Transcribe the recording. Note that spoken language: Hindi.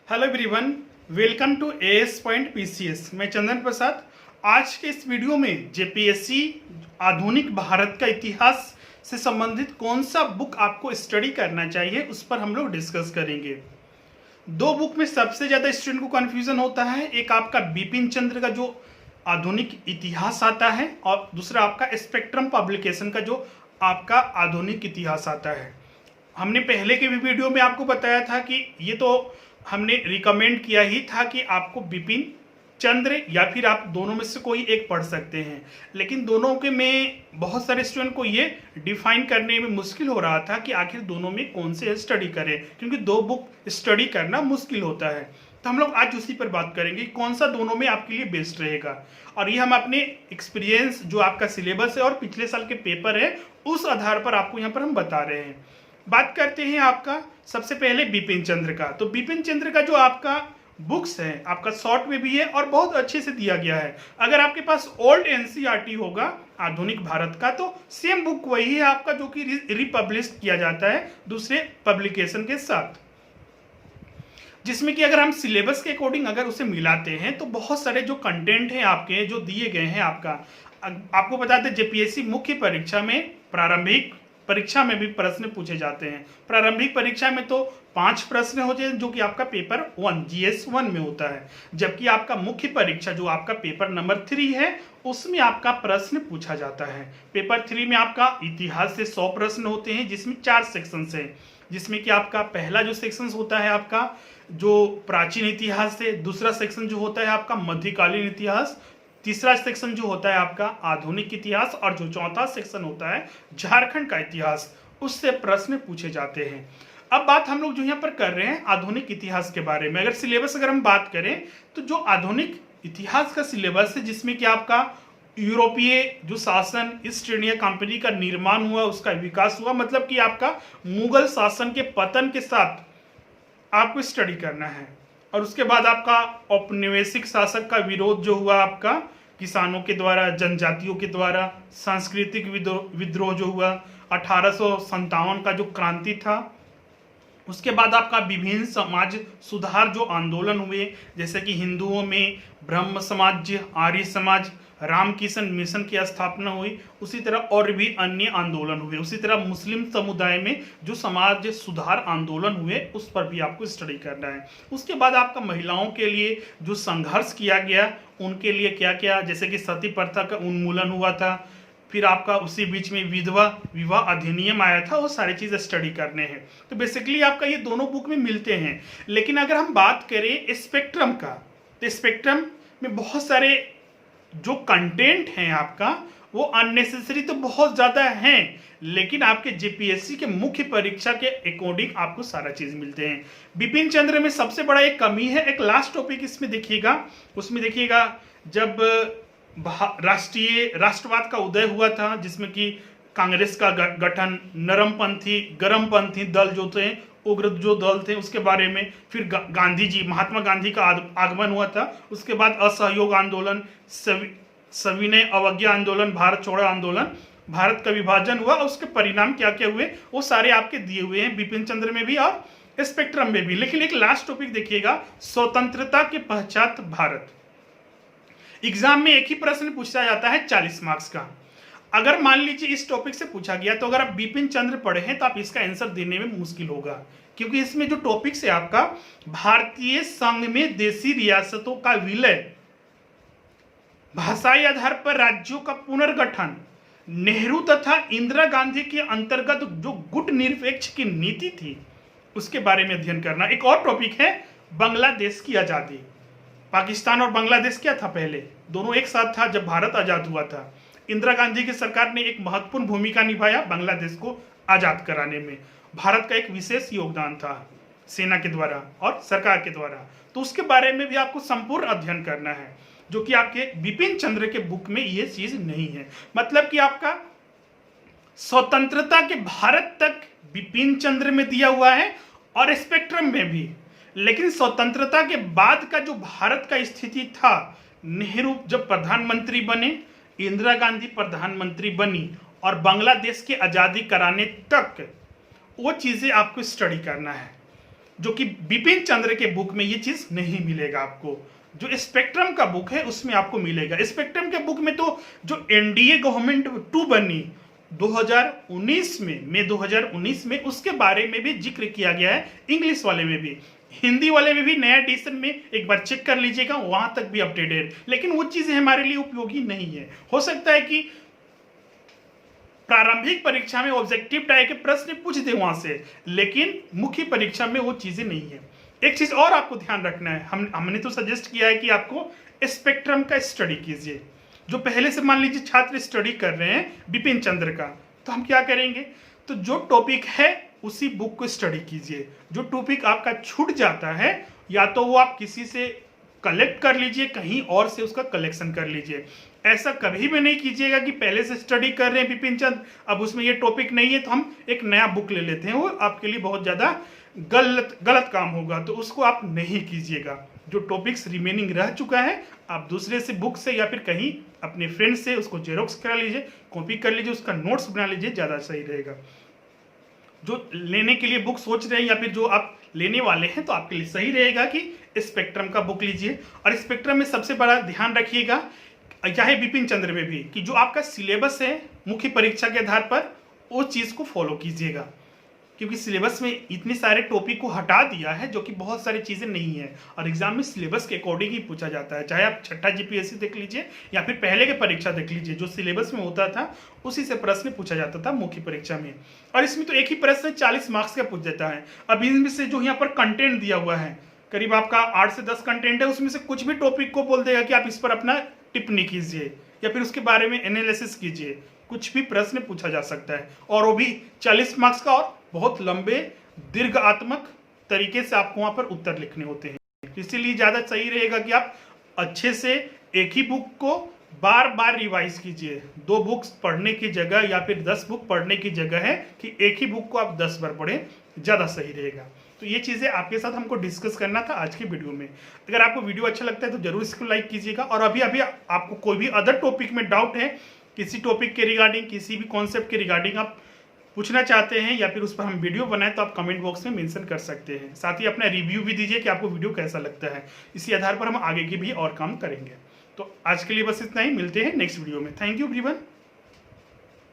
Hello everyone, welcome to AS point PCS. मैं चंदन प्रसाद। आज के इस वीडियो में जेपीएससी आधुनिक भारत का इतिहास से संबंधित कौन सा बुक आपको स्टडी करना चाहिए उस पर हम लोग डिस्कस करेंगे। दो बुक में सबसे ज़्यादा स्टूडेंट को कन्फ्यूजन होता है, एक आपका बिपिन चंद्र का जो आधुनिक इतिहास आता है और दूसरा आपका स्पेक्ट्रम पब्लिकेशन का जो आपका आधुनिक इतिहास आता है। हमने पहले के भी वीडियो में आपको बताया था कि ये तो हमने रिकमेंड किया ही था कि आपको बिपिन चंद्र या फिर आप दोनों में से कोई एक पढ़ सकते हैं, लेकिन दोनों के में बहुत सारे स्टूडेंट को ये डिफाइन करने में मुश्किल हो रहा था कि आखिर दोनों में कौन से स्टडी करें, क्योंकि दो बुक स्टडी करना मुश्किल होता है। तो हम लोग आज उसी पर बात करेंगे कौन सा दोनों में आपके लिए बेस्ट रहेगा, और ये हम अपने एक्सपीरियंस जो आपका सिलेबस है और पिछले साल के पेपर है उस आधार पर आपको यहाँ पर हम बता रहे हैं। बात करते हैं आपका सबसे पहले बिपिन चंद्र का। तो बिपिन चंद्र का जो आपका बुक्स है आपका शॉर्ट में भी है और बहुत अच्छे से दिया गया है। अगर आपके पास ओल्ड एनसीईआरटी होगा आधुनिक भारत का तो सेम बुक वही है आपका, जो कि रिपब्लिश किया जाता है दूसरे पब्लिकेशन के साथ, जिसमें कि अगर हम सिलेबस के अकॉर्डिंग अगर उसे मिलाते हैं तो बहुत सारे जो कंटेंट हैं आपके जो दिए गए हैं आपको बता दें जेपीएससी मुख्य परीक्षा में प्रारंभिक परीक्षा में भी प्रश्न पूछे जाते हैं। प्रारंभिक परीक्षा में तो 5 प्रश्न होते हैं जो कि आपका पेपर 1 जीएस 1 में होता है, जबकि आपका मुख्य परीक्षा जो आपका पेपर नंबर 3 है उसमें आपका प्रश्न पूछा जाता है। पेपर 3 में आपका इतिहास से 100 प्रश्न होते हैं, जिसमें 4 सेक्शंस हैं, जिसमें कि आपका पहला जो सेक्शन होता है आपका जो प्राचीन इतिहास है, दूसरा सेक्शन जो होता है आपका मध्यकालीन इतिहास, तीसरा सेक्शन जो होता है आपका आधुनिक इतिहास, और जो चौथा सेक्शन होता है झारखंड का इतिहास, उससे प्रश्न पूछे जाते हैं। अब बात हम लोग जो यहाँ पर कर रहे हैं आधुनिक इतिहास के बारे में। अगर सिलेबस अगर हम बात करें तो जो आधुनिक इतिहास का सिलेबस है जिसमें कि आपका यूरोपीय जो शासन ईस्ट इंडिया कंपनी का निर्माण हुआ, उसका विकास हुआ, मतलब कि आपका मुगल शासन के पतन के साथ आपको स्टडी करना है, और उसके बाद आपका औपनिवेशिक शासक का विरोध जो हुआ आपका किसानों के द्वारा, जनजातियों के द्वारा, सांस्कृतिक विद्रोह जो हुआ 1857 का जो क्रांति था, उसके बाद आपका विभिन्न समाज सुधार जो आंदोलन हुए, जैसे कि हिंदुओं में ब्रह्म समाज, आर्य समाज, रामकृष्ण मिशन की स्थापना हुई, उसी तरह और भी अन्य आंदोलन हुए। उसी तरह मुस्लिम समुदाय में जो समाज सुधार आंदोलन हुए उस पर भी आपको स्टडी करना है। उसके बाद आपका महिलाओं के लिए जो संघर्ष किया गया उनके लिए क्या क्या, जैसे कि सती प्रथा का उन्मूलन हुआ था, फिर आपका उसी बीच में विधवा विवाह अधिनियम आया था, वो सारी चीज़ स्टडी करने हैं। तो बेसिकली आपका ये दोनों बुक में मिलते हैं। लेकिन अगर हम बात करें स्पेक्ट्रम का, तो स्पेक्ट्रम में बहुत सारे जो कंटेंट हैं आपका वो अननेसेसरी तो बहुत ज़्यादा हैं, लेकिन आपके जेपीएससी के मुख्य परीक्षा के अकॉर्डिंग आपको सारा चीज़ मिलते हैं। बिपिन चंद्र में सबसे बड़ा एक कमी है, एक लास्ट टॉपिक इसमें देखिएगा, उसमें देखिएगा जब राष्ट्रवाद का उदय हुआ था, जिसमें कि कांग्रेस का गठन, नरमपंथी गरमपंथी दल जो थे, उग्र जो दल थे, उसके बारे में, फिर गांधी जी, महात्मा गांधी का आगमन हुआ था, उसके बाद असहयोग आंदोलन, सविनय अवज्ञा आंदोलन, भारत छोड़ो आंदोलन, भारत का विभाजन हुआ, और उसके परिणाम क्या क्या हुए वो सारे आपके दिए हुए हैं बिपिन चंद्र में भी और स्पेक्ट्रम में भी। लेकिन एक लास्ट टॉपिक देखिएगा, स्वतंत्रता के पश्चात भारत। एग्जाम में एक ही प्रश्न पूछा जाता है 40 मार्क्स का। अगर मान लीजिए इस टॉपिक से पूछा गया तो अगर आप बिपिन चंद्र पढ़े हैं तो आप इसका आंसर देने में मुश्किल होगा, क्योंकि इसमें जो टॉपिक्स है आपका भारतीय संघ में देशी रियासतों का विलय, भाषाई आधार पर राज्यों का पुनर्गठन, नेहरू तथा इंदिरा गांधी के अंतर्गत जो गुट निरपेक्ष की नीति थी उसके बारे में अध्ययन करना। एक और टॉपिक है बांग्लादेश की आजादी। पाकिस्तान और बांग्लादेश क्या था, पहले दोनों एक साथ था जब भारत आजाद हुआ था। इंदिरा गांधी की सरकार ने एक महत्वपूर्ण भूमिका निभाया बांग्लादेश को आजाद कराने में, भारत का एक विशेष योगदान था सेना के द्वारा और सरकार के द्वारा। तो उसके बारे में भी आपको संपूर्ण अध्ययन करना है, जो कि आपके बिपिन चंद्र के बुक में ये चीज नहीं है। मतलब कि आपका स्वतंत्रता के भारत तक बिपिन चंद्र में दिया हुआ है और स्पेक्ट्रम में भी, लेकिन स्वतंत्रता के बाद का जो भारत का स्थिति था, नेहरू जब प्रधानमंत्री बने, इंदिरा गांधी प्रधानमंत्री बनी और बांग्लादेश की आज़ादी कराने तक वो चीज़ें आपको स्टडी करना है। जो कि बिपिन चंद्र के बुक में ये चीज नहीं मिलेगा आपको। जो स्पेक्ट्रम का बुक है उसमें आपको मिलेगा। स्पेक्ट्रम के बुक में तो जो एनडीए गवर्नमेंट 2 बनी 2019 में, मई 2019 में, उसके बारे में भी जिक्र किया गया है। इंग्लिश वाले में भी, हिंदी वाले में भी नया एडिशन में एक बार चेक कर लीजिएगा, वहां तक भी अपडेटेड। लेकिन वो चीजें हमारे लिए उपयोगी नहीं है। हो सकता है कि प्रारंभिक परीक्षा में ऑब्जेक्टिव टाइप के प्रश्न पूछ दे वहां से, लेकिन मुख्य परीक्षा में वो चीजें नहीं है। एक चीज और आपको ध्यान रखना है, हमने तो सजेस्ट किया है कि आपको स्पेक्ट्रम का स्टडी कीजिए। जो पहले से मान लीजिए छात्र स्टडी कर रहे हैं बिपिन चंद्र का, तो हम क्या करेंगे, तो जो टॉपिक है उसी बुक को स्टडी कीजिए। जो टॉपिक आपका छूट जाता है या तो वो आप किसी से कलेक्ट कर लीजिए, कहीं और से उसका कलेक्शन कर लीजिए। ऐसा कभी भी नहीं कीजिएगा कि पहले से स्टडी कर रहे हैं बिपिन चंद्र, अब उसमें ये टॉपिक नहीं है तो हम एक नया बुक ले लेते हैं। वो आपके लिए बहुत ज़्यादा गलत काम होगा, तो उसको आप नहीं कीजिएगा। जो टॉपिक्स रिमेनिंग रह चुका है आप दूसरे से बुक से या फिर कहीं अपने फ्रेंड से उसको जेरोक्स करा लीजिए, कॉपी कर लीजिए, उसका नोट्स बना लीजिए, ज़्यादा सही रहेगा। जो लेने के लिए बुक सोच रहे हैं या फिर जो आप लेने वाले हैं, तो आपके लिए सही रहेगा कि स्पेक्ट्रम का बुक लीजिए। और स्पेक्ट्रम में सबसे बड़ा ध्यान रखिएगा, चाहे बिपिन चंद्र में भी, कि जो आपका सिलेबस है मुख्य परीक्षा के आधार पर वो चीज़ को फॉलो कीजिएगा। क्योंकि सिलेबस में इतने सारे टॉपिक को हटा दिया है जो कि बहुत सारी चीज़ें नहीं है, और एग्जाम में सिलेबस के अकॉर्डिंग ही पूछा जाता है। चाहे आप छठा जीपीएससी देख लीजिए या फिर पहले के परीक्षा देख लीजिए, जो सिलेबस में होता था उसी से प्रश्न पूछा जाता था मुख्य परीक्षा में। और इसमें तो एक ही प्रश्न 40 मार्क्स का पूछ देता है। अब इनमें से जो यहाँ पर कंटेंट दिया हुआ है, करीब आपका 8 से 10 कंटेंट है, उसमें से कुछ भी टॉपिक को बोल देगा कि आप इस पर अपना टिप्पणी कीजिए या फिर उसके बारे में एनालिसिस कीजिए। कुछ भी प्रश्न पूछा जा सकता है, और वो भी 40 मार्क्स का, और बहुत लंबे दीर्घात्मक तरीके से आपको वहां पर उत्तर लिखने होते हैं। इसीलिए ज़्यादा सही रहेगा कि आप अच्छे से एक ही बुक को बार बार रिवाइज कीजिए। 2 बुक्स पढ़ने की जगह या फिर 10 बुक पढ़ने की जगह है कि एक ही बुक को आप 10 बार पढ़ें, ज़्यादा सही रहेगा। तो ये चीज़ें आपके साथ हमको डिस्कस करना था आज के वीडियो में। अगर आपको वीडियो अच्छा लगता है तो जरूर इसको लाइक कीजिएगा। और अभी आपको कोई भी अदर टॉपिक में डाउट है, किसी टॉपिक के रिगार्डिंग, किसी भी कॉन्सेप्ट के रिगार्डिंग आप पूछना चाहते हैं या फिर उस पर हम वीडियो बनाएं, तो आप कमेंट बॉक्स में मेंशन कर सकते हैं। साथ ही अपना रिव्यू भी दीजिए कि आपको वीडियो कैसा लगता है। इसी आधार पर हम आगे की भी और काम करेंगे। तो आज के लिए बस इतना ही, मिलते हैं नेक्स्ट वीडियो में। Thank you everyone.